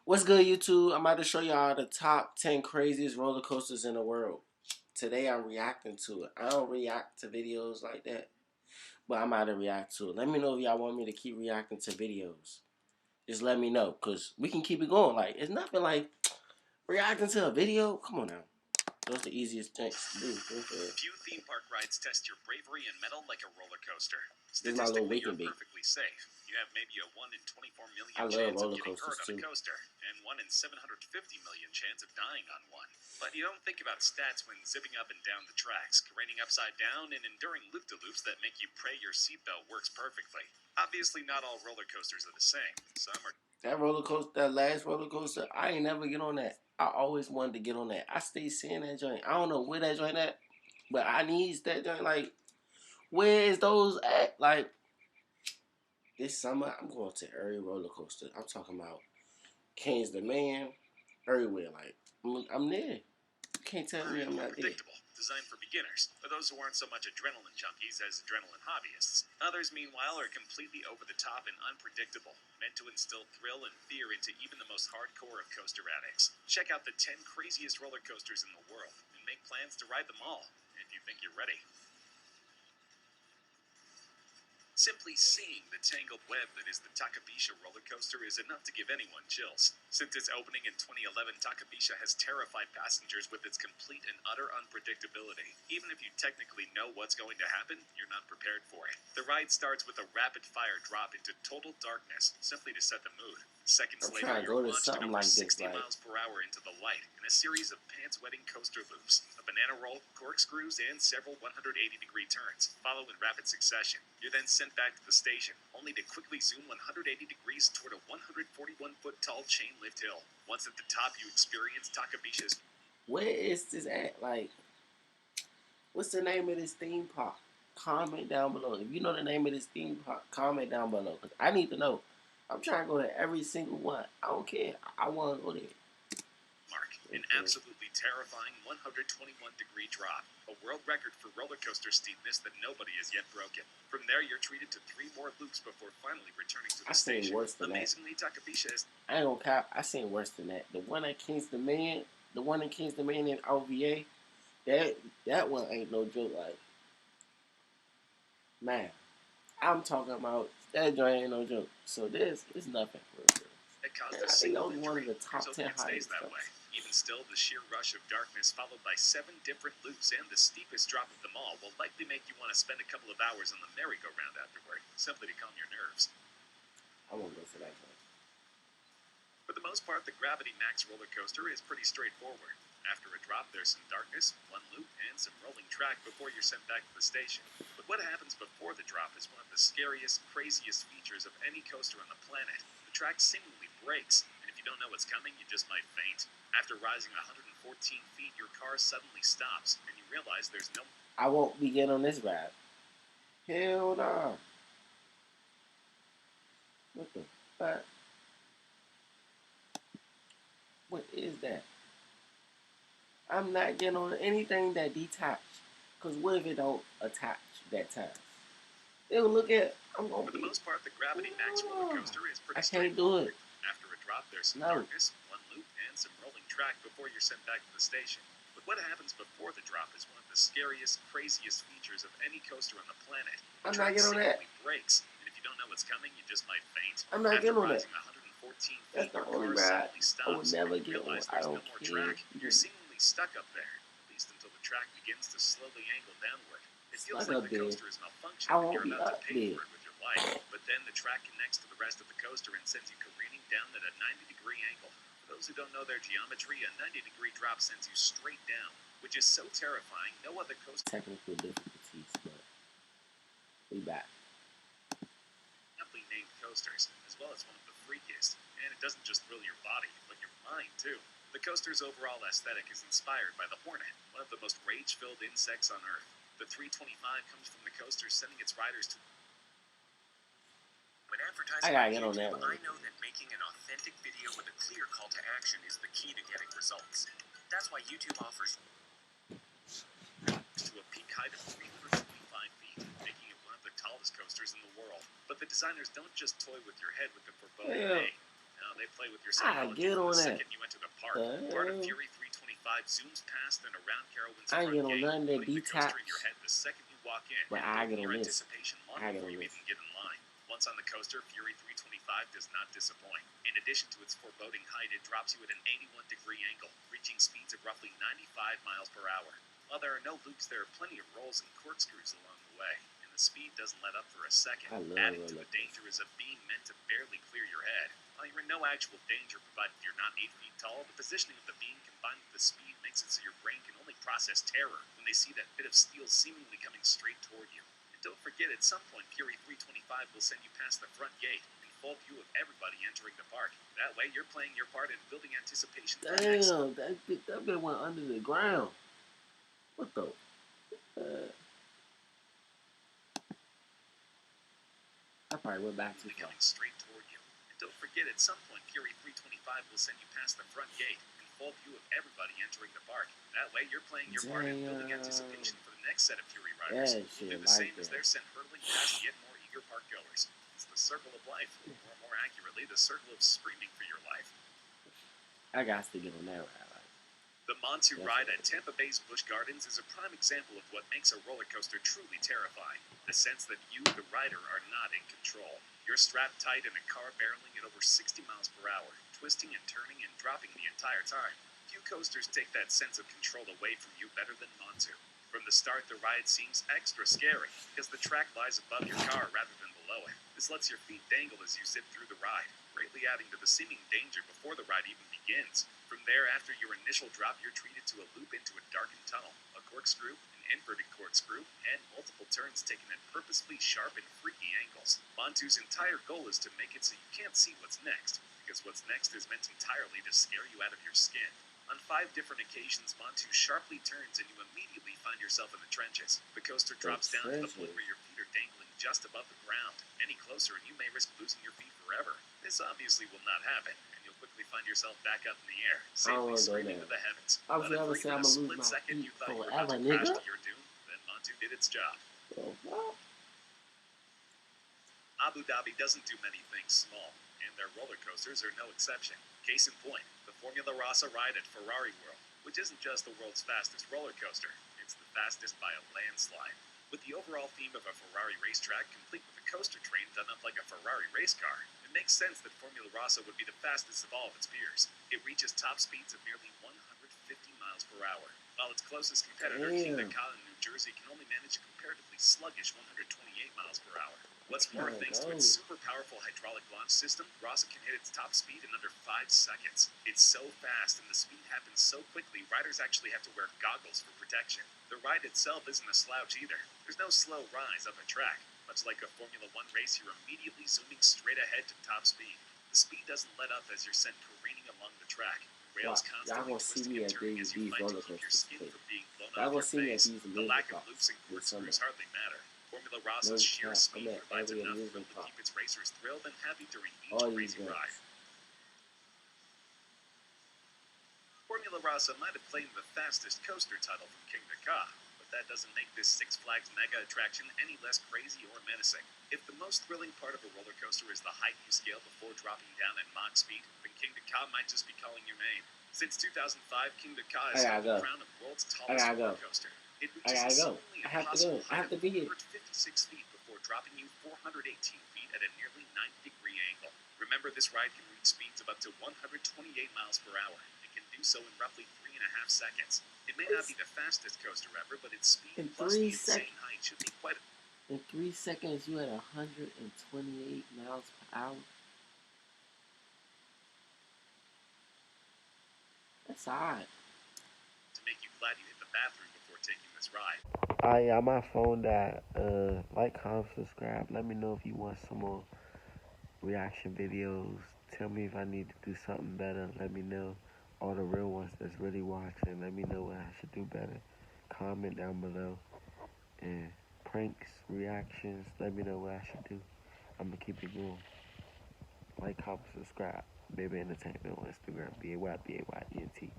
What's good, YouTube? I'm about to show y'all the top 10 craziest roller coasters in the world. Today I'm reacting to it. I don't react to videos like that, but I'm about to react to it. Let me know if y'all want me to keep reacting to videos. Just let me know, because we can keep it going. Like, it's nothing like reacting to a video. Come on now. Those are the easiest things to do. Few theme park rides test your bravery and mettle like a roller coaster. This is my little Statistically, you're waking bait. perfectly safe. You have maybe a 1 in 24 million I love chance of roller getting hurt coasters on a too. coaster, and 1 in 750 million chance of dying on one. But you don't think about stats when zipping up and down the tracks, careening upside down, and enduring loop-de-loops that make you pray your seatbelt works perfectly. Obviously, not all roller coasters are the same. Some are... That roller coaster, that last roller coaster, I ain't never get on that. I always wanted to get on that. I stay seeing that joint. I don't know where that joint at, but I needs that joint. Like, where is those at? Like, this summer, I'm going to every roller coaster. I'm talking about King's the Man, everywhere. Like, I'm there. You can't tell me I'm not there. Predictable, designed for beginners, for those who aren't so much adrenaline junkies as adrenaline hobbyists. Others, meanwhile, are completely over the top and unpredictable, meant to instill thrill and fear into even the most hardcore of coaster addicts. Check out the 10 craziest roller coasters in the world and make plans to ride them all, if you think you're ready. Simply seeing the tangled web that is the Takabisha roller coaster is enough to give anyone chills. Since its opening in 2011, Takabisha has terrified passengers with its complete and utter unpredictability. Even if you technically know what's going to happen, you're not prepared for it. The ride starts with a rapid-fire drop into total darkness, simply to set the mood. Seconds later, you're launched at over 60 miles per hour into the light in a series of pants-wetting coaster loops, a banana roll, corkscrews, and several 180-degree turns, follow in rapid succession. You're then sent back to the station, only to quickly zoom 180 degrees toward a 141-foot-tall chain lift hill. Once at the top, you experience Takabisha's... Where is this at? Like, what's the name of this theme park? Comment down below. If you know the name of this theme park, comment down below. Because I need to know. I'm trying to go to every single one. I don't care. I want to go there. Mark, an absolutely terrifying 121-degree drop, a world record for roller coaster steepness that nobody has yet broken. From there, you're treated to 3 more loops before finally returning to the station. Worse than Amazingly, Takabisha is... I ain't gonna cap. I seen worse than that. The one at King's the Man, the one in King's the Man in OVA, that one ain't no joke. Like, man, I'm talking about that joint ain't no joke. So this is nothing for real. It caused I a think that single was one of injury. the top 10 It stays that way. Even still, the sheer rush of darkness, followed by 7 different loops and the steepest drop of them all, will likely make you want to spend a couple of hours on the merry-go-round afterward, simply to calm your nerves. I won't go for that one. For the most part, the Gravity Max roller coaster is pretty straightforward. After a drop, there's some darkness, 1 loop, and some rolling track before you're sent back to the station. But what happens before the drop is one of the scariest, craziest features of any coaster on the planet. The track seemingly breaks, and if you don't know what's coming, you just might faint. After rising 114 feet, your car suddenly stops, and you realize there's no... I won't begin on this ride. Hell no. What the fuck? What is that? I'm not getting on anything that detached. Because what if it don't attach that time? It'll look at... For the most part, the Gravity Max roller coaster is pretty straightforward. After a drop, there's some darkness, 1 loop, and some rolling track before you're sent back to the station. But what happens before the drop is one of the scariest, craziest features of any coaster on the planet. I'm not getting on that. Breaks, and if you don't know what's coming, you just might faint. I'm not getting on that. 114 feet, that's the only ride I would never get on. I don't care. You're seemingly stuck up there, at least until the track begins to slowly angle downward. It feels like the coaster is malfunctioning and you're about to pay for it with your life. But then the track connects to the rest of the coaster and sends you careening down at a 90-degree angle. For those who don't know their geometry, a 90-degree drop sends you straight down, which is so terrifying no other coaster... Technical difficulties, but we back. Aptly named coasters, as well as one of the freakiest. And it doesn't just thrill your body, but your mind too. The coaster's overall aesthetic is inspired by the hornet, one of the most rage-filled insects on Earth. The 325 comes from the coaster, sending its riders to... When advertising on YouTube, I know that making an authentic video with a clear call to action is the key to getting results. That's why YouTube offers to a peak height of 325 feet, making it one of the tallest coasters in the world. But the designers don't just toy with your head with the foreboding name. Now they play with your I psychology get from on the that. second you enter the park. Part of Fury 325 zooms past and around Carowind's I ain't front get on gate, none of that putting the coaster in your detox. head the second you walk in, But and I building get on your this. anticipation long I get before on you this. even get in line. Once on the coaster, Fury 325 does not disappoint. In addition to its foreboding height, it drops you at an 81-degree angle, reaching speeds of roughly 95 miles per hour. While there are no loops, there are plenty of rolls and corkscrews along the way, and the speed doesn't let up for a second. Adding to the danger is a beam meant to barely clear your head. While you're in no actual danger, provided you're not 8 feet tall, the positioning of the beam combined with the speed makes it so your brain can only process terror when they see that bit of steel seemingly coming straight toward you. And don't forget, at some point, Fury 325 will send you past the front gate in full view of everybody entering the park. That way, you're playing your part in building anticipation for the next. Damn, that bit went under the ground. What the? I probably went back too far. Coming straight toward you. And don't forget, at some point, Fury 325 will send you past the front gate in full view of everybody entering the park. That way, you're playing your part in building anticipation for the next set of Fury riders. Yeah, Do the same as they're sent hurtling past yet more eager park goers. It's the circle of life, or more accurately, the circle of screaming for your life. I got to get on that ride. The Montu ride at Tampa Bay's Busch Gardens is a prime example of what makes a roller coaster truly terrifying. The sense that you, the rider, are not in control. You're strapped tight in a car barreling at over 60 miles per hour, twisting and turning and dropping the entire time. Few coasters take that sense of control away from you better than Montu. From the start, the ride seems extra scary, because the track lies above your car rather than below it. This lets your feet dangle as you zip through the ride, greatly adding to the seeming danger before the ride even begins. From there, after your initial drop, you're treated to a loop into a darkened tunnel, a corkscrew, an inverted corkscrew, and multiple turns taken at purposefully sharp and freaky angles. Montu's entire goal is to make it so you can't see what's next, because what's next is meant entirely to scare you out of your skin. On 5 different occasions, Montu sharply turns and you immediately find yourself in the trenches. The coaster drops down to the point where your feet are dangling just above the ground. Any closer and you may risk losing your feet forever. This obviously will not happen, and you'll quickly find yourself back up in the air, safely screaming to the heavens. I was never say I'm gonna lose my feet forever, nigga. To your doom, then Montu did its job. What? Abu Dhabi doesn't do many things small, and their roller coasters are no exception. Case in point, the Formularasa ride at Ferrari World, which isn't just the world's fastest roller coaster, it's the fastest by a landslide. With the overall theme of a Ferrari racetrack, complete with a coaster train done up like a Ferrari race car, it makes sense that Formularasa would be the fastest of all of its peers. It reaches top speeds of nearly 150 miles per hour, while its closest competitor, Dakar in New Jersey, can only manage a comparatively sluggish 128 miles per hour. What's more, thanks to its super powerful hydraulic launch system, Rasa can hit its top speed in under 5 seconds. It's so fast and the speed happens so quickly, riders actually have to wear goggles for protection. The ride itself isn't a slouch either. There's no slow rise up a track. Much like a Formula 1 race, you're immediately zooming straight ahead to top speed. The speed doesn't let up as you're sent careening along the track. Rails constantly twisting and turning as you fight to keep your skin from being blown off your face. The lack of loops and corkscrews hardly matter. Formularasa's sheer speed provides enough thrill to keep its racers thrilled and happy during each crazy ride. Formularasa might have claimed the fastest coaster title from King Dakar, but that doesn't make this Six Flags mega attraction any less crazy or menacing. If the most thrilling part of a roller coaster is the height you scale before dropping down at Mach speed, then King Dakar might just be calling your name. Since 2005, King Dakar has held the crown of the world's tallest roller coaster. It reaches a seemingly impossible height of 156 feet before dropping you 418 feet at a nearly 90-degree angle. Remember, this ride can reach speeds of up to 128 miles per hour. It can do so in roughly 3.5 seconds. It may not be the fastest coaster ever, but its speed plus the insane height should be quite... In 3 seconds, you had 128 miles per hour. That's odd. To make you glad you hit the bathroom before taking this ride. Yeah, my phone died. Like, comment, subscribe. Let me know if you want some more reaction videos. Tell me if I need to do something better. Let me know. All the real ones that's really watching, let me know what I should do better. Comment down below. And pranks, reactions, let me know what I should do. I'm gonna keep it going. Like, comment, subscribe. Baby Entertainment on Instagram. BAYBAYENT.